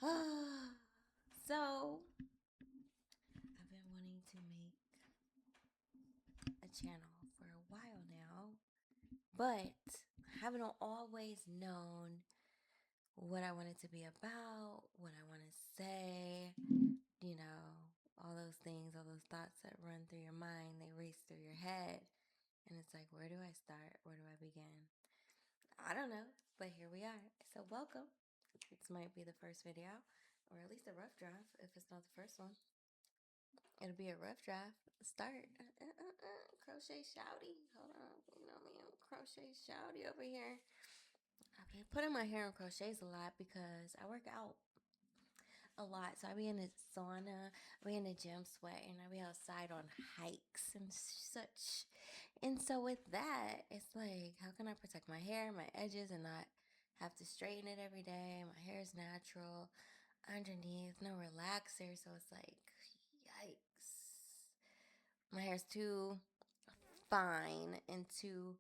So, I've been wanting to make a channel for a while now, but haven't always known what I wanted to be about, what I want to say, you know, all those things, all those thoughts that run through your mind, they race through your head. And it's like, where do I start? Where do I begin? I don't know, but here we are. So, welcome. This might be the first video, or at least a rough draft if it's not the first one. It'll be a rough draft. Start. Crochet shouty. Hold on. You know me, I'm crochet shouty over here. I've been putting my hair in crochets a lot because I work out a lot. So I be in the sauna, I be in the gym sweating, I be outside on hikes and such. And so with that, it's like, how can I protect my hair, my edges, and not have to straighten it every day? My hair is natural underneath, no relaxer. So it's like, yikes. My hair's too fine and too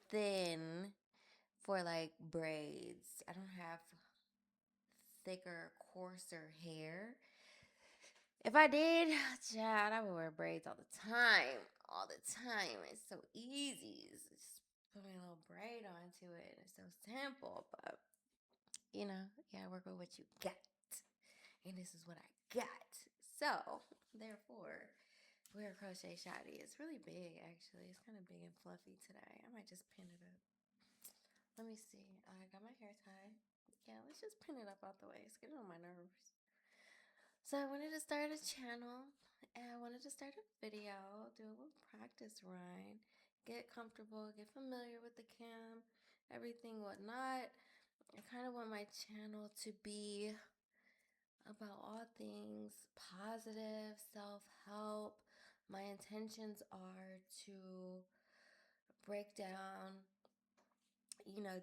thin for like braids. I don't have thicker, coarser hair. If I did, child, I would wear braids all the time. All the time. It's so easy. It's just put me a little braid onto it. It's so simple. But, you know, you gotta work with what you got. And this is what I got. So, therefore, we're crochet shotty. It's really big, actually. It's kind of big and fluffy today. I might just pin it up. Let me see. I got my hair tied. Yeah, let's just pin it up out the way. It's getting on my nerves. So I wanted to start a channel and I wanted to start a video, do a little practice run, get comfortable, get familiar with the cam, everything, whatnot. I kind of want my channel to be about all things positive, self help. My intentions are to break down,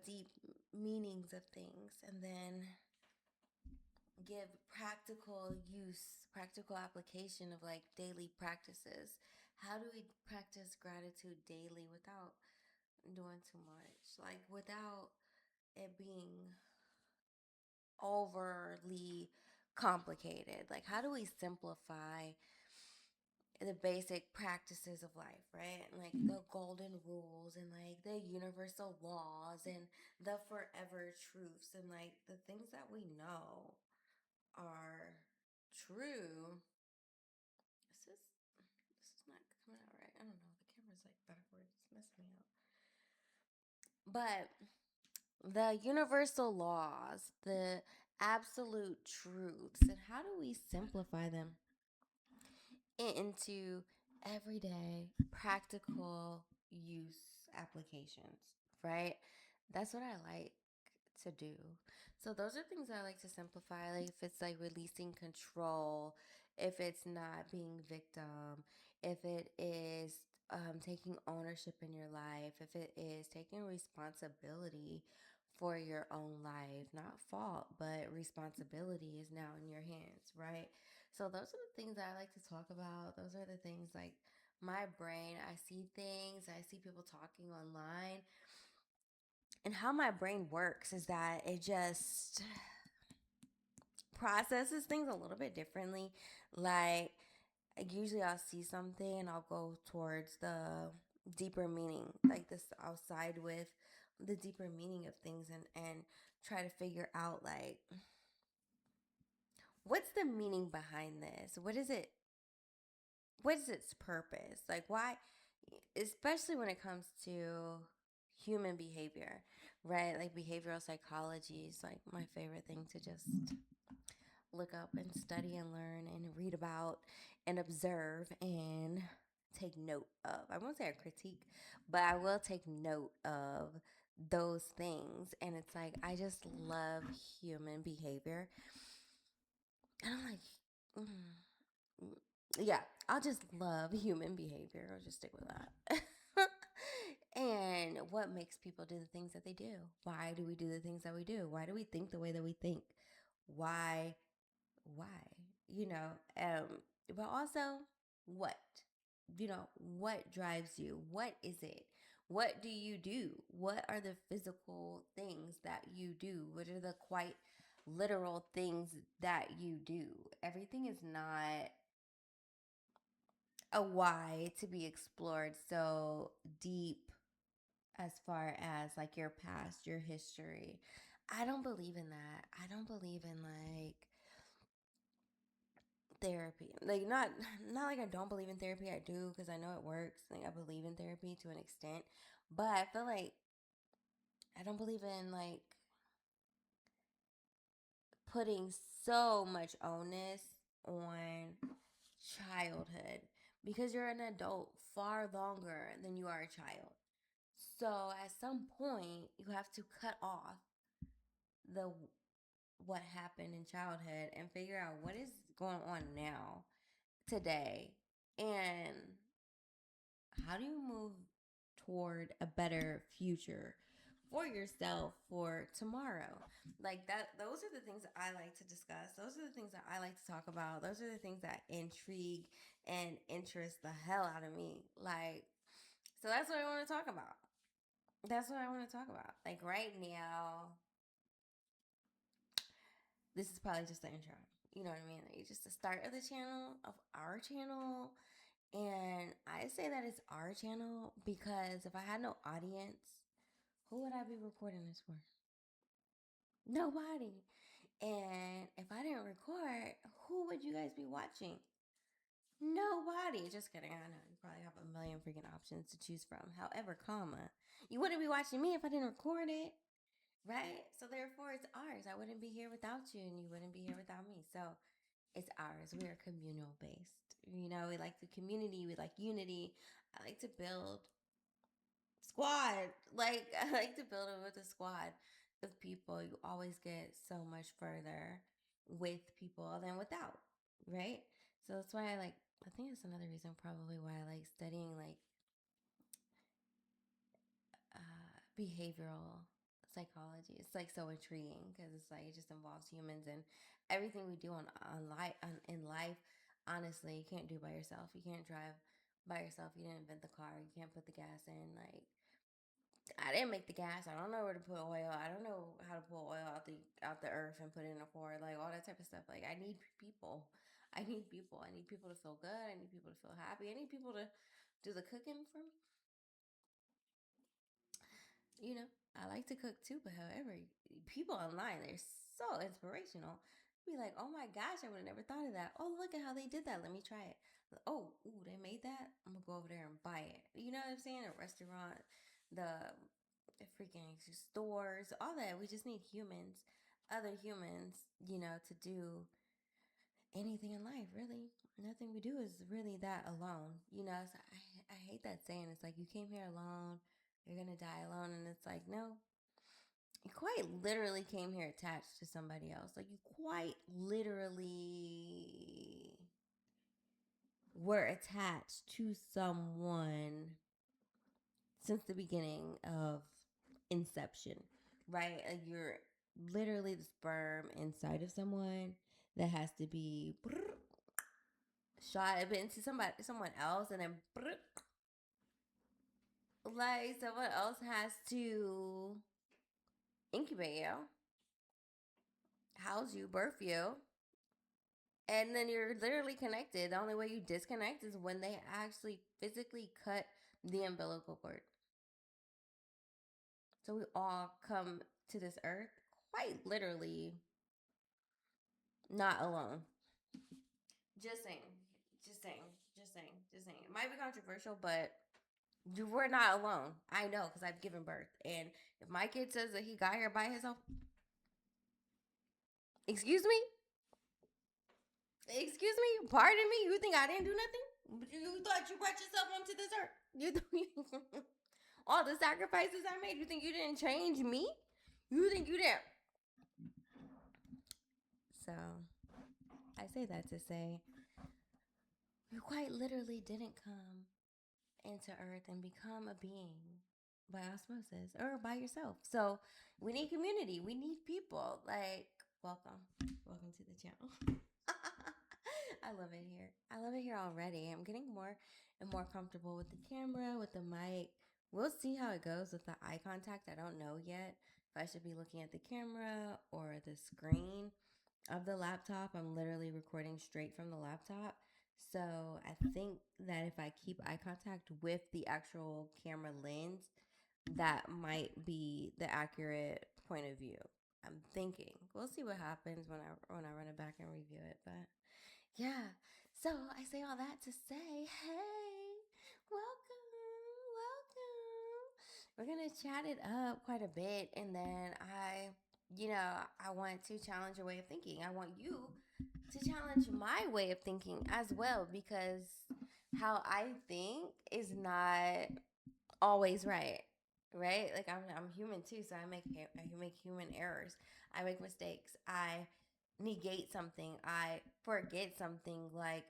deep meanings of things and then give practical use, practical application of like daily practices. How do we practice gratitude daily without doing too much? Like without it being overly complicated. Like how do we simplify the basic practices of life, right? And like the golden rules and like the universal laws and the forever truths and like the things that we know are true. This is not coming out right. I don't know. The camera's like backwards. It's messing me up. But the universal laws, the absolute truths, and how do we simplify them into everyday practical use applications, right? That's what I like to do. So those are things I like to simplify. Like if it's like releasing control, if it's not being victim, if it is taking ownership in your life, if it is taking responsibility for your own life, not fault, but responsibility is now in your hands, right? So those are the things that I like to talk about. Those are the things like my brain, I see things, I see people talking online, and how my brain works is that it just processes things a little bit differently. Like, usually I'll see something and I'll go towards the deeper meaning, like this, I'll side with the deeper meaning of things and try to figure out, like, what's the meaning behind this? What is its purpose? Like, why, especially when it comes to human behavior, right? Like behavioral psychology is like my favorite thing to just look up and study and learn and read about and observe and take note of. I won't say a critique, but I will take note of those things. And it's like, I just love human behavior. And I'm like, yeah, I'll just love human behavior. I'll just stick with that. And what makes people do the things that they do? Why do we do the things that we do? Why do we think the way that we think? Why? Why? You know, but also what? What drives you? What is it? What do you do? What are the physical things that you do? What are the quite literal things that you do. Everything is not a why to be explored so deep as far as like your past, your history. I don't believe in that. I don't believe in like therapy. Like not like I don't believe in therapy. I do because I know it works. Like I believe in therapy to an extent, but I feel like I don't believe in like putting so much onus on childhood because you're an adult far longer than you are a child. So at some point, you have to cut off the what happened in childhood and figure out what is going on now, today, and how do you move toward a better future for yourself for tomorrow. Like that, those are the things that I like to discuss. Those are the things that I like to talk about. Those are the things that intrigue and interest the hell out of me. Like, so that's what I want to talk about. That's what I want to talk about. Like right now, this is probably just the intro. You know what I mean? Like just the start of the channel, of our channel. And I say that it's our channel because if I had no audience, who would I be recording this for? Nobody. And if I didn't record, who would you guys be watching? Nobody. Just kidding. I know you probably have a million freaking options to choose from. However, comma, you wouldn't be watching me if I didn't record it, right? So therefore, it's ours. I wouldn't be here without you, and you wouldn't be here without me. So it's ours. We are communal based. You know, we like the community. We like unity. I like to build squad. Like I like to build it with a squad of people. You always get so much further with people than without, right? So that's why I like. I think it's another reason probably why I like studying like behavioral psychology. It's like so intriguing because it's like it just involves humans and everything we do in life. Honestly, you can't do by yourself. You can't drive by yourself. You didn't invent the car. You can't put the gas in. Like I didn't make the gas. I don't know where to put oil. I don't know how to pull oil out the earth and put it in a Ford. Like all that type of stuff. Like I need people. I need people. I need people to feel good. I need people to feel happy. I need people to do the cooking for me. You know, I like to cook too, but however, people online, they're so inspirational. Be like, oh my gosh, I would have never thought of that. Oh, look at how they did that. Let me try it. Oh, ooh, they made that. I'm gonna go over there and buy it. You know what I'm saying? A restaurant, the freaking stores, all that. We just need humans, other humans, you know, to do anything in life. Really, nothing we do is really that alone. You know, so I hate that saying. It's like you came here alone, you're gonna die alone, and it's like no, you quite literally came here attached to somebody else. Like you quite literally were attached to someone since the beginning of inception, right? Like you're literally the sperm inside of someone that has to be shot into someone else, and then like someone else has to incubate you, house you, birth you, and then you're literally connected. The only way you disconnect is when they actually physically cut the umbilical cord. So we all come to this earth quite literally not alone. Just saying, just saying, just saying, just saying. It might be controversial, but we're not alone. I know because I've given birth. And if my kid says that he got here by himself, excuse me, excuse me, pardon me, you think I didn't do nothing? You thought you brought yourself onto this earth? You all the sacrifices I made, you think you didn't change me? You think you didn't? So I say that to say you quite literally didn't come into earth and become a being by osmosis or by yourself. So we need community. We need people. Like, welcome. Welcome to the channel. I love it here. I love it here already. I'm getting more and more comfortable with the camera, with the mic. We'll see how it goes with the eye contact. I don't know yet. if I should be looking at the camera or the screen of the laptop. I'm literally recording straight from the laptop. So I think that if I keep eye contact with the actual camera lens, that might be the accurate point of view. I'm thinking. We'll see what happens when I run it back and review it. But yeah. So I say all that to say, hey, welcome, welcome. We're gonna chat it up quite a bit, and then I want to challenge your way of thinking. I want you to challenge my way of thinking as well, because how I think is not always right. Right? Like I'm human too, so I make human errors. I make mistakes. I negate something. I forget something. Like,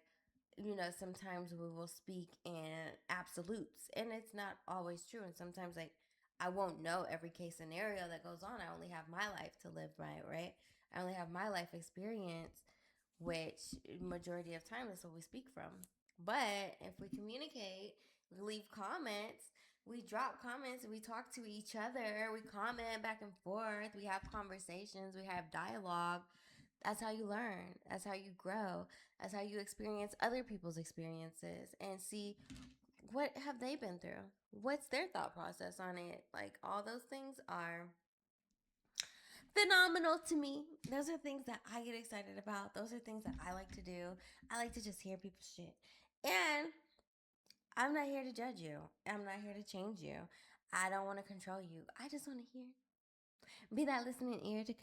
sometimes we will speak in absolutes, and it's not always true. And sometimes, like, I won't know every case scenario that goes on. I only have my life to live by, right? I only have my life experience, which majority of time is what we speak from. But if we communicate, we leave comments, we drop comments, we talk to each other, we comment back and forth, we have conversations, we have dialogue. That's how you learn. That's how you grow. That's how you experience other people's experiences and see what have they been through. What's their thought process on it? Like, all those things are phenomenal to me. Those are things that I get excited about. Those are things that I like to do. I like to just hear people's shit. And I'm not here to judge you. I'm not here to change you. I don't want to control you. I just want to hear. Be that listening ear to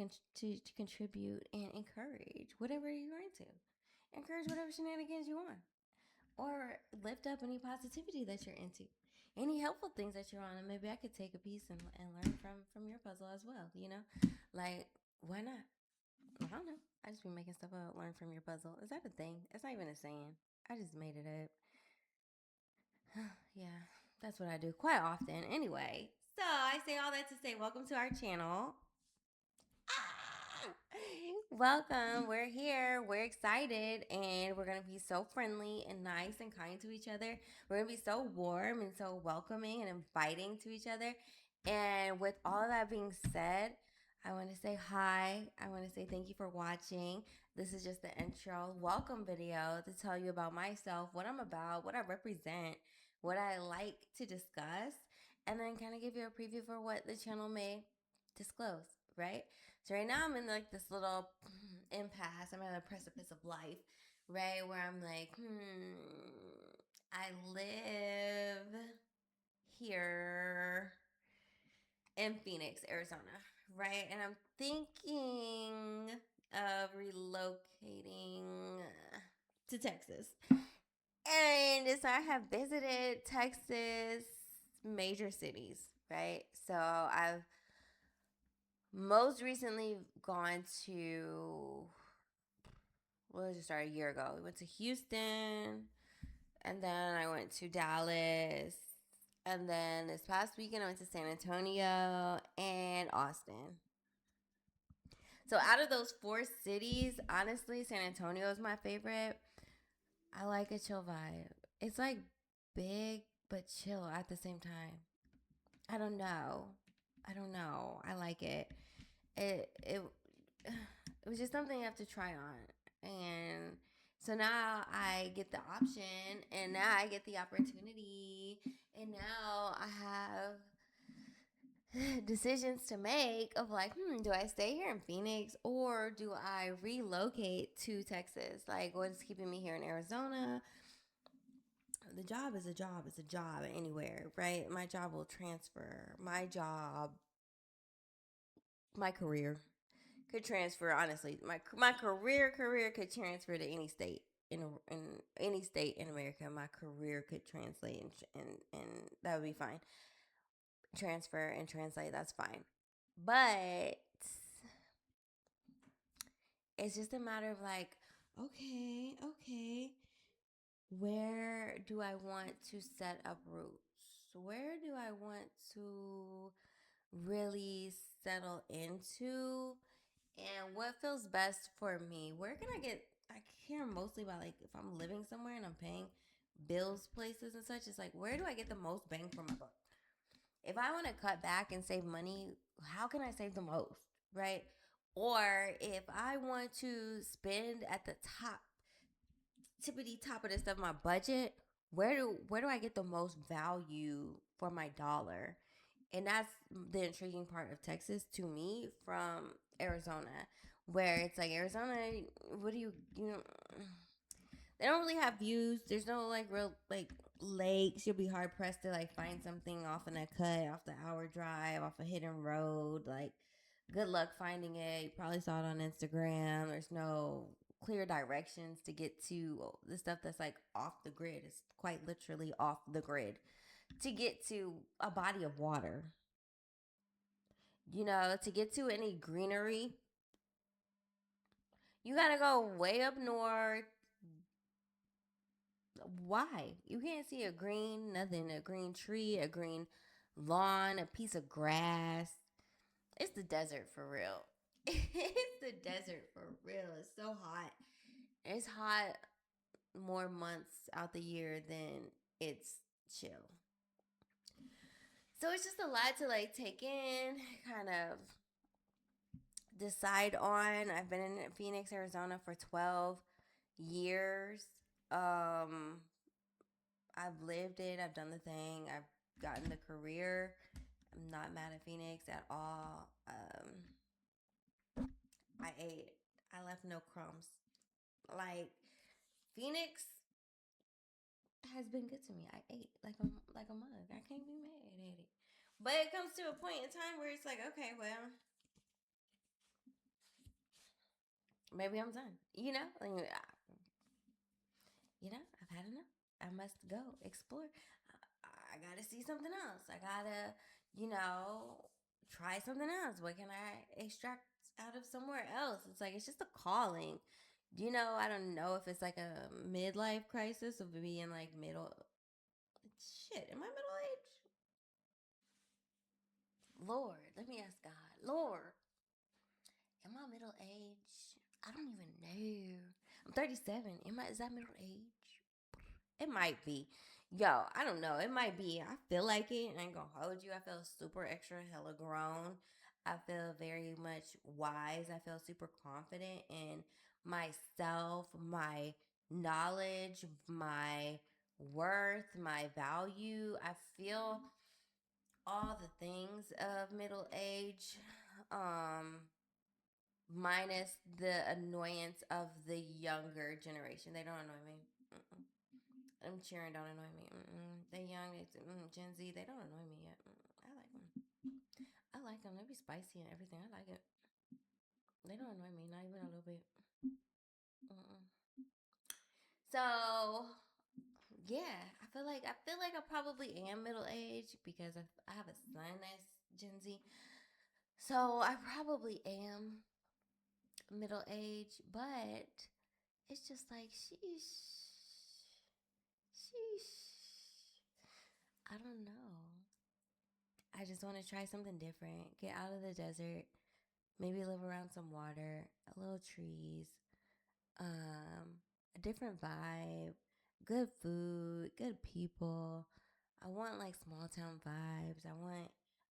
contribute and encourage whatever you're into. Encourage whatever shenanigans you want. Or lift up any positivity that you're into. Any helpful things that you're on, and maybe I could take a piece and learn from your puzzle as well, Like, why not? I don't know. I just be making stuff up, learn from your puzzle. Is that a thing? It's not even a saying. I just made it up. Yeah, that's what I do quite often. Anyway, so I say all that to say, welcome to our channel. Welcome. We're here. We're excited, and we're going to be so friendly and nice and kind to each other. We're going to be so warm and so welcoming and inviting to each other. And with all that being said, I want to say hi. I want to say thank you for watching. This is just the intro welcome video to tell you about myself, what I'm about, what I represent, what I like to discuss, and then kind of give you a preview for what the channel may disclose, right? So right now I'm in like this little impasse. I'm at a precipice of life, right? Where I'm like, I live here in Phoenix, Arizona, right? And I'm thinking of relocating to Texas. And so I have visited Texas major cities, right? So I've most recently gone to, well, let's just start a year ago. We went to Houston, and then I went to Dallas, and then this past weekend I went to San Antonio and Austin. So out of those four cities, honestly, San Antonio is my favorite. I like a chill vibe. It's like big but chill at the same time. I don't know. I like it. It it was just something you have to try on. And so now I get the option, and now I get the opportunity, and now I have decisions to make of like, do I stay here in Phoenix or do I relocate to Texas? Like, what's keeping me here in Arizona? The job is a job, it's a job anywhere, right? My job will transfer. My career could transfer. Honestly, my career could transfer to any state in any state in America. My career could translate, and that would be fine. Transfer and translate, that's fine. But it's just a matter of like, okay, where do I want to set up roots? Where do I want to really settle into? And what feels best for me? Where can I care mostly about, like, if I'm living somewhere and I'm paying bills, places and such, it's like, where do I get the most bang for my buck? If I want to cut back and save money, how can I save the most, right? Or if I want to spend at the tippity top of the stuff, my budget, where do I get the most value for my dollar? And that's the intriguing part of Texas to me from Arizona, where it's like Arizona, what do you know? They don't really have views. There's no like real like lakes. You'll be hard pressed to like find something off in a cut, off the hour drive, off a hidden road. Like, good luck finding it. You probably saw it on Instagram. There's no clear directions to get to the stuff that's like off the grid. It's quite literally off the grid to get to a body of water. To get to any greenery, you gotta go way up north. Why? You can't see a green nothing, a green tree, a green lawn, a piece of grass. It's the desert for real. It's the desert for real. It's so hot. It's hot more months out the year than it's chill. So it's just a lot to like take in, kind of decide on. I've been in Phoenix, Arizona for 12 years. Um I've lived it. I've done the thing. I've gotten the career. I'm not mad at Phoenix at all. I ate. I left no crumbs. Like, Phoenix has been good to me. I ate like a mug. I can't be mad at it. But it comes to a point in time where it's like, okay, well, maybe I'm done. I've had enough. I must go explore. I gotta see something else. I gotta, try something else. What can I extract out of somewhere else? It's like it's just a calling. I don't know if it's like a midlife crisis of being like middle. Shit, am I middle age? Lord, let me ask God. Lord, am I middle age? I don't even know. I'm 37. Is that middle age? It might be. Yo, I don't know. It might be. I feel like it. I ain't gonna hold you. I feel super extra hella grown. I feel very much wise. I feel super confident in myself, my knowledge, my worth, my value. I feel all the things of middle age. Um, Minus the annoyance of the younger generation. They don't annoy me. Mm-mm. I'm cheering don't annoy me. They young, Gen Z. They don't annoy me yet. I like them. I like them. They be spicy and everything. I like it. They don't annoy me, not even a little bit. Mm-mm. So yeah, I feel like I probably am middle aged because I have a son that's Gen Z. So I probably am middle age, but it's just like sheesh. I don't know. I just want to try something different. Get out of the desert. Maybe live around some water, a little trees, a different vibe, good food, good people. I want like small town vibes. I want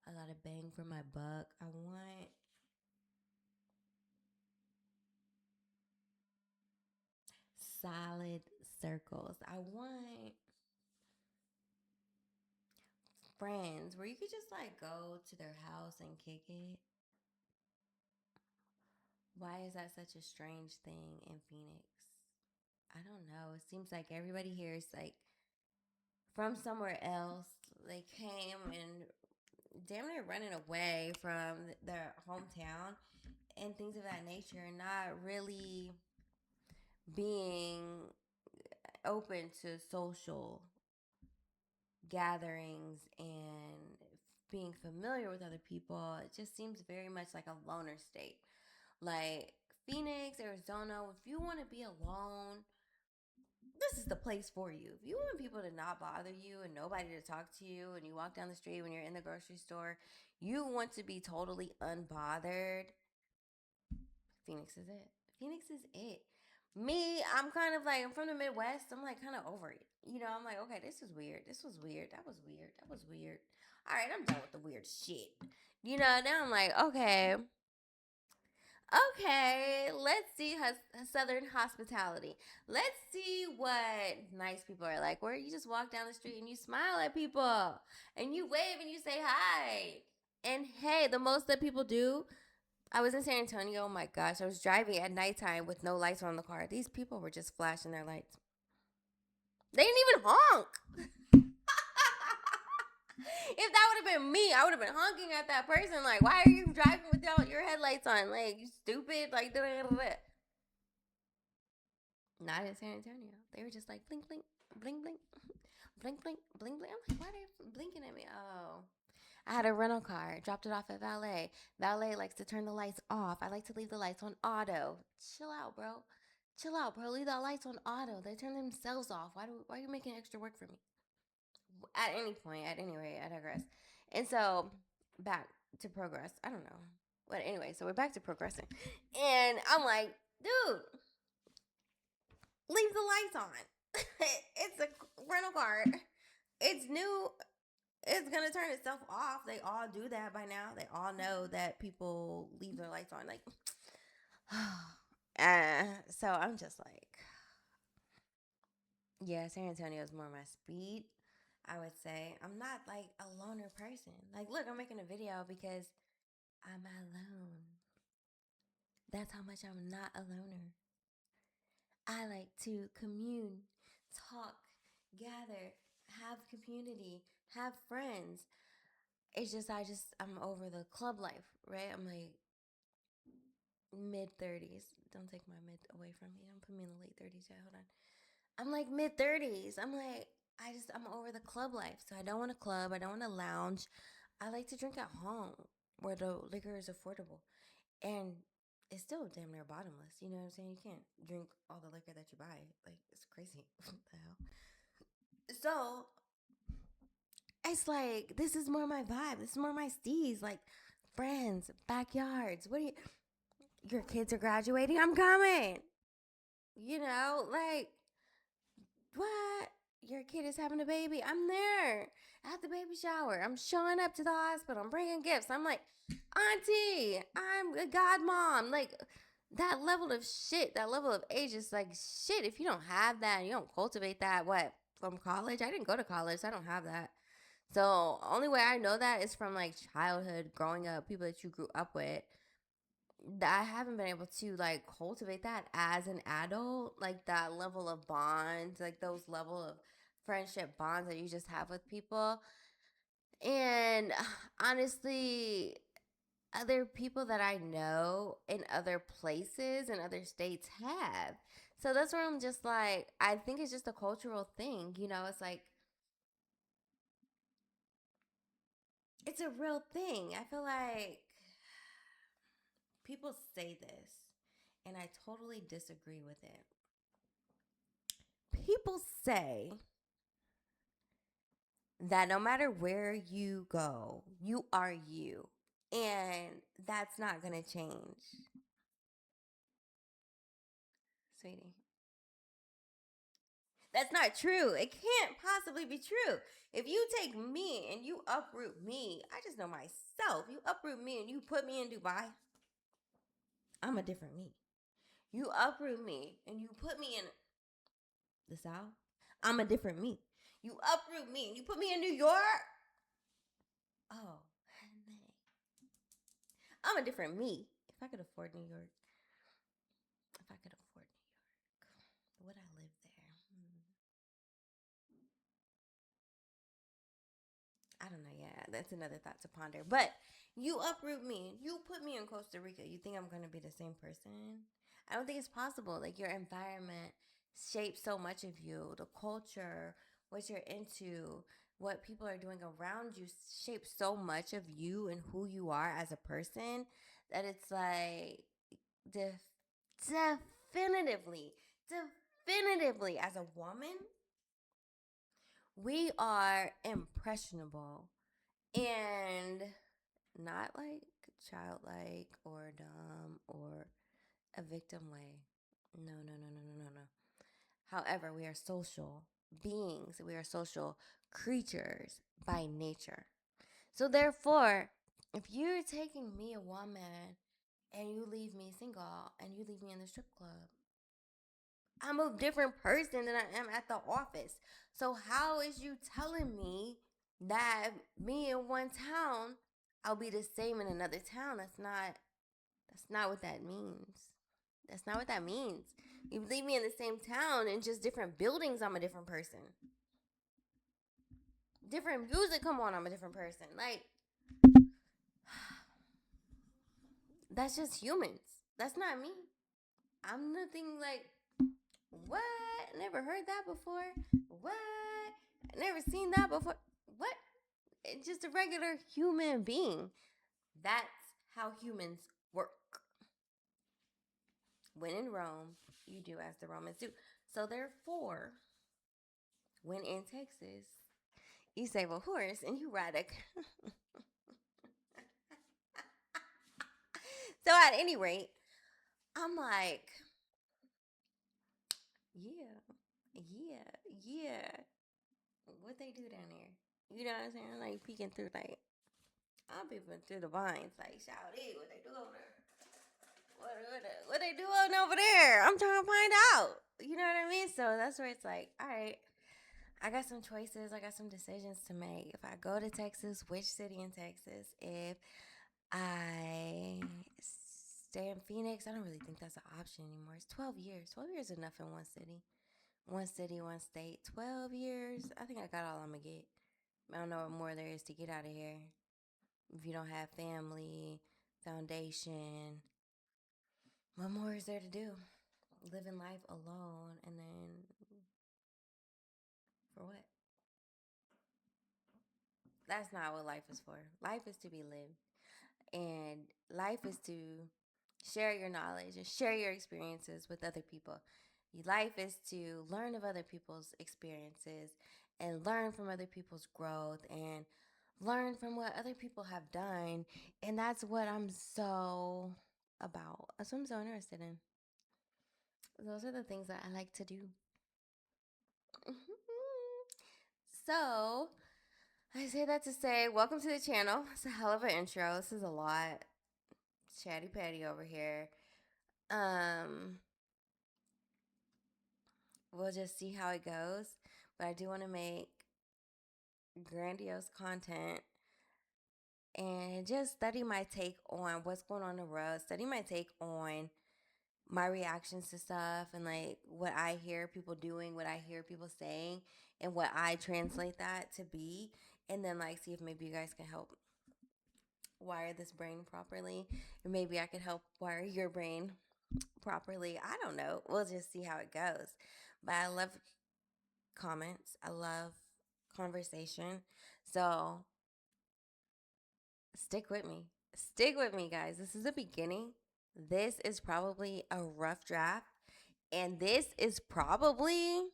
a lot of bang for my buck. I want solid circles. I want friends where you could just like go to their house and kick it. Why is that such a strange thing in Phoenix? I don't know. It seems like everybody here is like from somewhere else. They came and damn near running away from their hometown and things of that nature, and not really being open to social gatherings and being familiar with other people. It just seems very much like a loner state. Like, Phoenix, Arizona, if you want to be alone, this is the place for you. If you want people to not bother you and nobody to talk to you, and you walk down the street when you're in the grocery store, you want to be totally unbothered, Phoenix is it. Phoenix is it. Me, I'm kind of like, I'm from the Midwest. I'm like kind of over it. I'm like, okay, this is weird. This was weird. That was weird. That was weird. All right, I'm done with the weird shit. Now I'm like, okay, okay, let's see Southern hospitality. Let's see what nice people are like. Where you just walk down the street and you smile at people and you wave and you say hi. And hey, the most that people do, I was in San Antonio. Oh my gosh, I was driving at nighttime with no lights on the car. These people were just flashing their lights. They didn't even honk. If that would have been me, I would have been honking at that person. Like, why are you driving without your headlights on? Like, you stupid. Like, not in San Antonio. They were just like, blink, blink, blink, blink, blink, blink, blink, blink. I'm like, why are they blinking at me? Oh. I had a rental car, dropped it off at valet. Valet likes to turn the lights off. I like to leave the lights on auto. Chill out, bro. Chill out, bro. Leave the lights on auto. They turn themselves off. Why are you making extra work for me? At any point, at any rate, I digress. And so, back to progress. I don't know. But anyway, so we're back to progressing. And I'm like, dude, leave the lights on. It's a rental car. It's new. It's gonna turn itself off. They all do that by now. They all know that people leave their lights on. Like, so I'm just like, yeah, San Antonio is more my speed. I would say I'm not like a loner person. Like, look, I'm making a video because I'm alone. That's how much I'm not a loner. I like to commune, talk, gather, have community, have friends. It's just I'm over the club life, right? I'm like mid 30s. Don't take my mid away from me. Don't put me in the late 30s yet. Hold on. I'm like mid 30s. I'm over the club life. So I don't want a club. I don't want a lounge. I like to drink at home where the liquor is affordable. And it's still damn near bottomless. You know what I'm saying? You can't drink all the liquor that you buy. Like, it's crazy. What the hell? So it's like, this is more my vibe. This is more my steez. Like, friends, backyards. Your kids are graduating? I'm coming. Like, what? Your kid is having a baby? I'm there at the baby shower. I'm showing up to the hospital. I'm bringing gifts. I'm like, Auntie, I'm a godmom. Like, that level of shit, that level of age is like shit. If you don't have that, you don't cultivate that, what, from college? I didn't go to college, so I don't have that. So, only way I know that is from like childhood, growing up, people that you grew up with. I haven't been able to like cultivate that as an adult, like that level of bond, like those level of friendship bonds that you just have with people. And honestly, other people that I know in other places and other states have. So that's where I'm just like, I think it's just a cultural thing. It's like, it's a real thing. I feel like people say this, and I totally disagree with it. People say that no matter where you go, you are you. And that's not going to change, sweetie. That's not true. It can't possibly be true. If you take me and you uproot me, I just know myself. You uproot me and you put me in Dubai, I'm a different me. You uproot me and you put me in the South, I'm a different me. You uproot me and you put me in New York, oh, I'm a different me. If I could afford New York, if I could afford New York, would I live there? I don't know. Yeah, that's another thought to ponder. But you uproot me. You put me in Costa Rica. You think I'm going to be the same person? I don't think it's possible. Like, your environment shapes so much of you. The culture, what you're into, what people are doing around you shapes so much of you and who you are as a person that it's like definitively, definitively, as a woman, we are impressionable and not like childlike or dumb or a victim way. No, no, no, no, no, no, no. However, we are social beings. We are social creatures by nature. So therefore, if you're taking me, a woman, and you leave me single and you leave me in the strip club, I'm a different person than I am at the office. So how is you telling me that me in one town, I'll be the same in another town? That's not what that means. That's not what that means. You leave me in the same town in just different buildings, I'm a different person. Different music come on, I'm a different person. Like, that's just humans. That's not me. I'm nothing like, what? Never heard that before. What? Never seen that before. What? It's just a regular human being. That's how humans work. When in Rome, you do as the Romans do. So therefore, when in Texas, you save a horse and you ride a. So at any rate, I'm like, yeah, yeah, yeah. What they do down there? You know what I'm saying? Like peeking through, like I'm peeping through the vines. Like, shout it, what they do over there? What they do over there? I'm trying to find out. You know what I mean? So that's where it's like, all right, I got some choices. I got some decisions to make. If I go to Texas, which city in Texas? If I stay in Phoenix, I don't really think that's an option anymore. It's 12 years. 12 years is enough in one city. One city, one state. 12 years. I think I got all I'm going to get. I don't know what more there is to get out of here. If you don't have family, foundation, what more is there to do? Living life alone, and then for what? That's not what life is for. Life is to be lived. And life is to share your knowledge and share your experiences with other people. Life is to learn of other people's experiences and learn from other people's growth and learn from what other people have done. And that's what I'm so about. That's what I'm so interested in. Those are the things that I like to do. So, I say that to say, welcome to the channel. It's a hell of an intro. This is a lot. Chatty Patty over here. Um, we'll just see how it goes. But I do want to make grandiose content and just study my take on what's going on in the world, study my take on my reactions to stuff and like what I hear people doing, what I hear people saying, and what I translate that to be, and then like see if maybe you guys can help wire this brain properly, and maybe I could help wire your brain properly. I don't know. We'll just see how it goes. But I love comments. I love conversation. So stick with me. Stick with me, guys. This is the beginning. This is probably a rough draft. And this is probably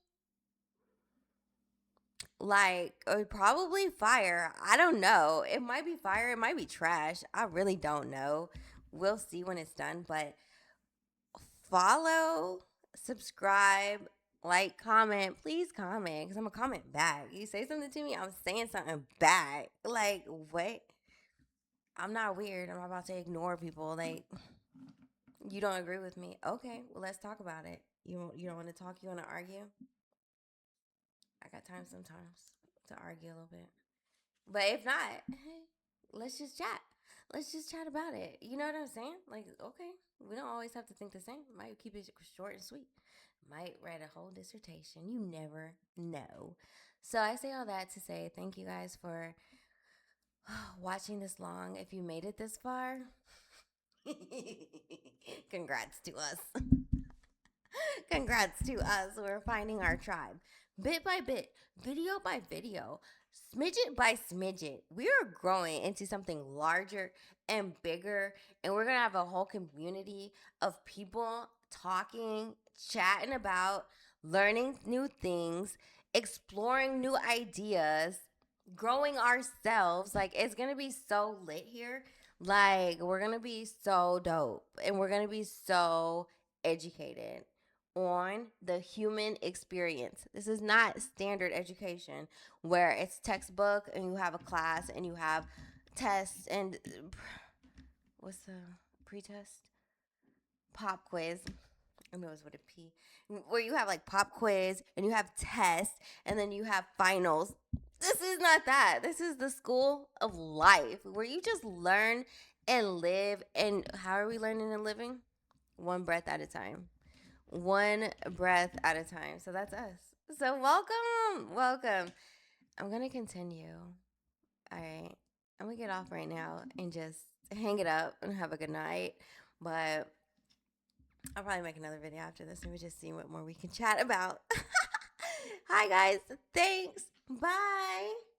like, or probably fire. I don't know. It might be fire. It might be trash. I really don't know. We'll see when it's done. But follow, subscribe, like, comment. Please comment because I'm going to comment back. You say something to me, I'm saying something back. Like, what? I'm not weird. I'm not about to ignore people. Like, you don't agree with me. Okay, well, let's talk about it. You don't want to talk? You want to argue? I got time sometimes to argue a little bit. But if not, hey, let's just chat. Let's just chat about it. You know what I'm saying? Like, okay, we don't always have to think the same. Might keep it short and sweet. Might write a whole dissertation. You never know. So I say all that to say thank you guys for watching this long. If you made it this far, congrats to us. Congrats to us. We're finding our tribe. Bit by bit, video by video, smidget by smidget, we are growing into something larger and bigger. And we're going to have a whole community of people talking, chatting about, learning new things, exploring new ideas, growing ourselves. Like, it's going to be so lit here. Like, we're going to be so dope and we're going to be so educated. on the human experience. This is not standard education where it's textbook and you have a class and you have tests and what's the pretest? Pop quiz. I know it's with a P. Where you have like pop quiz and you have tests and then you have finals. This is not that. This is the school of life where you just learn and live. And how are we learning and living? One breath at a time. One breath at a time. So that's us. So welcome. Welcome. I'm going to continue. All right. I'm going to get off right now and just hang it up and have a good night. But I'll probably make another video after this and we just see what more we can chat about. Hi, guys. Thanks. Bye.